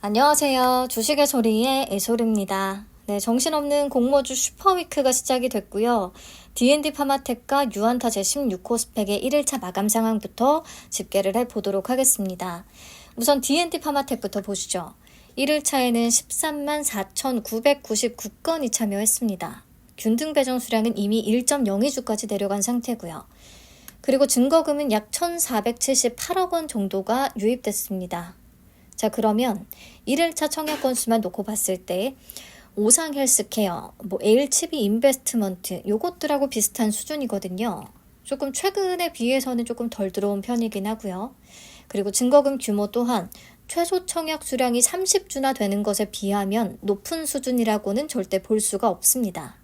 안녕하세요. 주식의 소리의 애솔입니다. 네, 정신없는 공모주 슈퍼위크가 시작이 됐고요. D&D 파마텍과 유안타 제16호 스펙의 1일차 마감 상황부터 집계를 해보도록 하겠습니다. 우선 D&D 파마텍부터 보시죠. 1일차에는 13만 4,999건이 참여했습니다. 균등 배정 수량은 이미 1.02주까지 내려간 상태고요. 그리고 증거금은 약 1,478억 원 정도가 유입됐습니다. 자, 그러면 1일차 청약 건수만 놓고 봤을 때 오상 헬스케어, 에일치비 인베스트먼트 요것들하고 비슷한 수준이거든요. 조금 최근에 비해서는 조금 덜 들어온 편이긴 하고요. 그리고 증거금 규모 또한 최소 청약 수량이 30주나 되는 것에 비하면 높은 수준이라고는 절대 볼 수가 없습니다.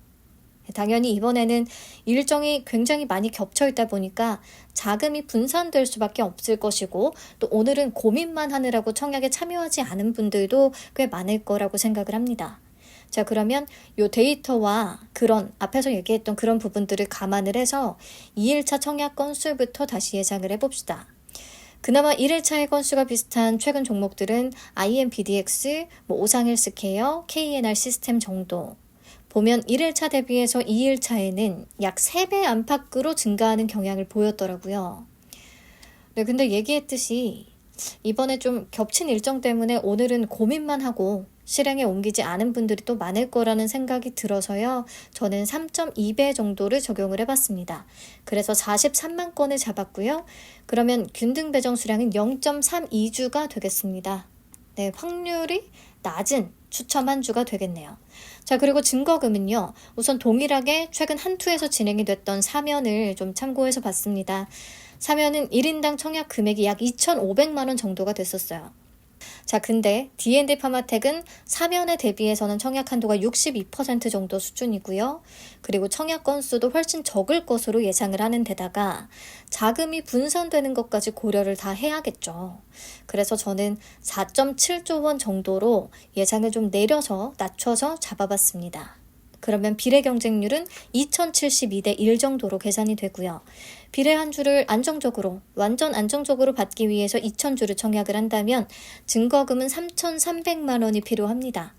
당연히 이번에는 일정이 굉장히 많이 겹쳐 있다 보니까 자금이 분산될 수밖에 없을 것이고, 또 오늘은 고민만 하느라고 청약에 참여하지 않은 분들도 꽤 많을 거라고 생각을 합니다. 자, 그러면 이 데이터와 그런 앞에서 얘기했던 그런 부분들을 감안을 해서 2일차 청약 건수부터 다시 예상을 해봅시다. 그나마 1일차의 건수가 비슷한 최근 종목들은 IMPDX, 오상헬스케어, KNR 시스템 정도. 보면 1일차 대비해서 2일차에는 약 3배 안팎으로 증가하는 경향을 보였더라고요. 네, 근데 얘기했듯이 이번에 좀 겹친 일정 때문에 오늘은 고민만 하고 실행에 옮기지 않은 분들이 또 많을 거라는 생각이 들어서요. 저는 3.2배 정도를 적용을 해봤습니다. 그래서 43만 건을 잡았고요. 그러면 균등 배정 수량은 0.32주가 되겠습니다. 네, 확률이 낮은 추첨 한 주가 되겠네요. 자, 그리고 증거금은요. 우선 동일하게 최근 한 투에서 진행이 됐던 사면을 좀 참고해서 봤습니다. 사면은 1인당 청약 금액이 약 2,500만 원 정도가 됐었어요. 자, 근데 D&D 파마텍은 사면에 대비해서는 청약 한도가 62% 정도 수준이고요. 그리고 청약 건수도 훨씬 적을 것으로 예상을 하는 데다가 자금이 분산되는 것까지 고려를 다 해야겠죠. 그래서 저는 4.7조 원 정도로 예상을 좀 내려서 낮춰서 잡아봤습니다. 그러면 비례 경쟁률은 2072대 1 정도로 계산이 되고요. 비례 한 주를 완전 안정적으로 받기 위해서 2,000주를 청약을 한다면 증거금은 3,300만 원이 필요합니다.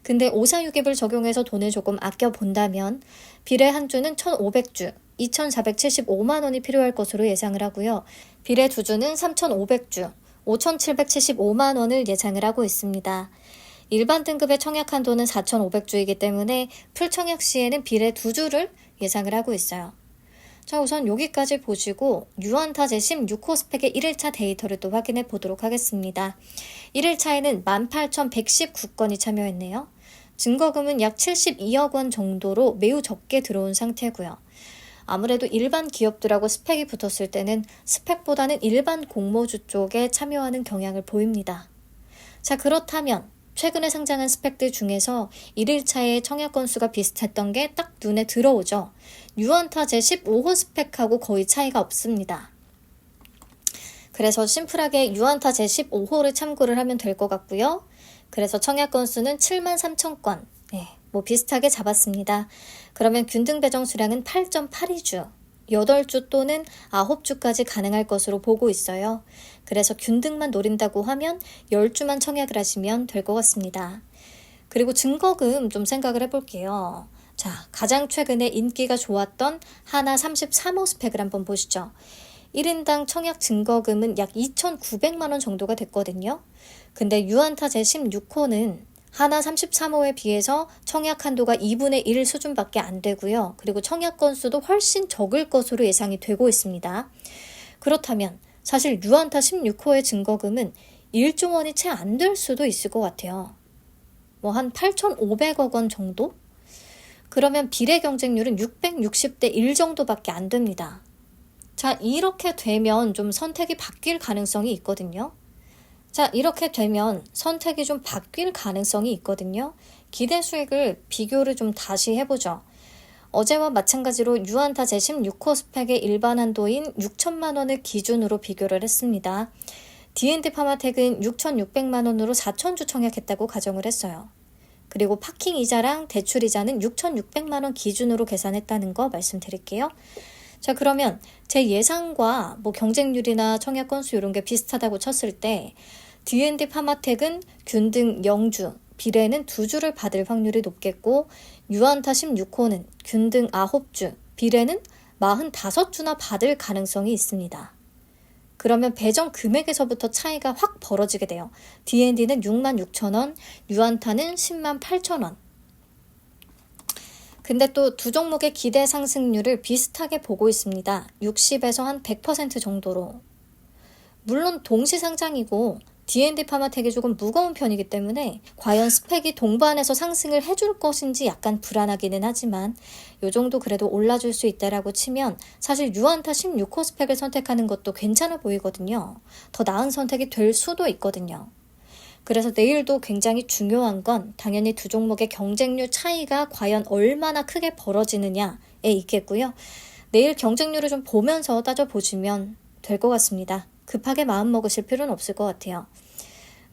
근데 546앱을 적용해서 돈을 조금 아껴본다면 비례 한 주는 1,500주, 2,475만 원이 필요할 것으로 예상을 하고요. 비례 두 주는 3,500주, 5,775만 원을 예상을 하고 있습니다. 일반 등급의 청약 한도는 4,500주이기 때문에 풀청약 시에는 비례 2주를 예상을 하고 있어요. 자, 우선 여기까지 보시고 유안타 제16호 스펙의 1일차 데이터를 또 확인해 보도록 하겠습니다. 1일차에는 18,119건이 참여했네요. 증거금은 약 72억 원 정도로 매우 적게 들어온 상태고요. 아무래도 일반 기업들하고 스펙이 붙었을 때는 스펙보다는 일반 공모주 쪽에 참여하는 경향을 보입니다. 자, 그렇다면 최근에 상장한 스펙들 중에서 1일차의 청약 건수가 비슷했던 게 딱 눈에 들어오죠. 유안타 제15호 스펙하고 거의 차이가 없습니다. 그래서 심플하게 유안타 제15호를 참고를 하면 될 것 같고요. 그래서 청약 건수는 7만 3천 건. 네, 비슷하게 잡았습니다. 그러면 균등 배정 수량은 8.82주. 8주 또는 9주까지 가능할 것으로 보고 있어요. 그래서 균등만 노린다고 하면 10주만 청약을 하시면 될 것 같습니다. 그리고 증거금 좀 생각을 해볼게요. 자, 가장 최근에 인기가 좋았던 하나 33호 스펙을 한번 보시죠. 1인당 청약 증거금은 약 2,900만 원 정도가 됐거든요. 근데 유안타 제16호는 하나 33호에 비해서 청약 한도가 2분의 1 수준밖에 안 되고요. 그리고 청약 건수도 훨씬 적을 것으로 예상이 되고 있습니다. 그렇다면 사실 유안타 16호의 증거금은 1조 원이 채 안 될 수도 있을 것 같아요. 한 8,500억 원 정도? 그러면 비례 경쟁률은 660대 1 정도밖에 안 됩니다. 자, 이렇게 되면 좀 선택이 바뀔 가능성이 있거든요. 자, 이렇게 되면 선택이 좀 바뀔 가능성이 있거든요. 기대 수익을 비교를 좀 다시 해보죠. 어제와 마찬가지로 유안타 제16호 스펙의 일반 한도인 6천만 원을 기준으로 비교를 했습니다. D&D 파마텍은 6,600만 원으로 4,000주 청약했다고 가정을 했어요. 그리고 파킹 이자랑 대출 이자는 6,600만 원 기준으로 계산했다는 거 말씀드릴게요. 자, 그러면 제 예상과 경쟁률이나 청약 건수 이런 게 비슷하다고 쳤을 때 D&D 파마텍은 균등 0주, 비례는 2주를 받을 확률이 높겠고 유안타 16호는 균등 9주, 비례는 45주나 받을 가능성이 있습니다. 그러면 배정 금액에서부터 차이가 확 벌어지게 돼요. D&D는 66,000원, 유안타는 108,000원. 근데 또 두 종목의 기대 상승률을 비슷하게 보고 있습니다. 60에서 한 100% 정도로. 물론 동시상장이고 D&D 파마텍이 조금 무거운 편이기 때문에 과연 스펙이 동반해서 상승을 해줄 것인지 약간 불안하기는 하지만 요 정도 그래도 올라줄 수 있다라고 치면 사실 유안타 16호 스펙을 선택하는 것도 괜찮아 보이거든요. 더 나은 선택이 될 수도 있거든요. 그래서 내일도 굉장히 중요한 건 당연히 두 종목의 경쟁률 차이가 과연 얼마나 크게 벌어지느냐에 있겠고요. 내일 경쟁률을 좀 보면서 따져보시면 될 것 같습니다. 급하게 마음 먹으실 필요는 없을 것 같아요.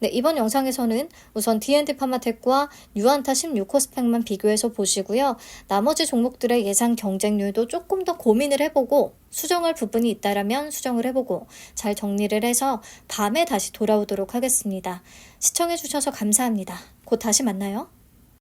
네, 이번 영상에서는 우선 D&D 파마텍과 유안타 16호 스펙만 비교해서 보시고요. 나머지 종목들의 예상 경쟁률도 조금 더 고민을 해보고 수정할 부분이 있다라면 수정을 해보고 잘 정리를 해서 밤에 다시 돌아오도록 하겠습니다. 시청해주셔서 감사합니다. 곧 다시 만나요.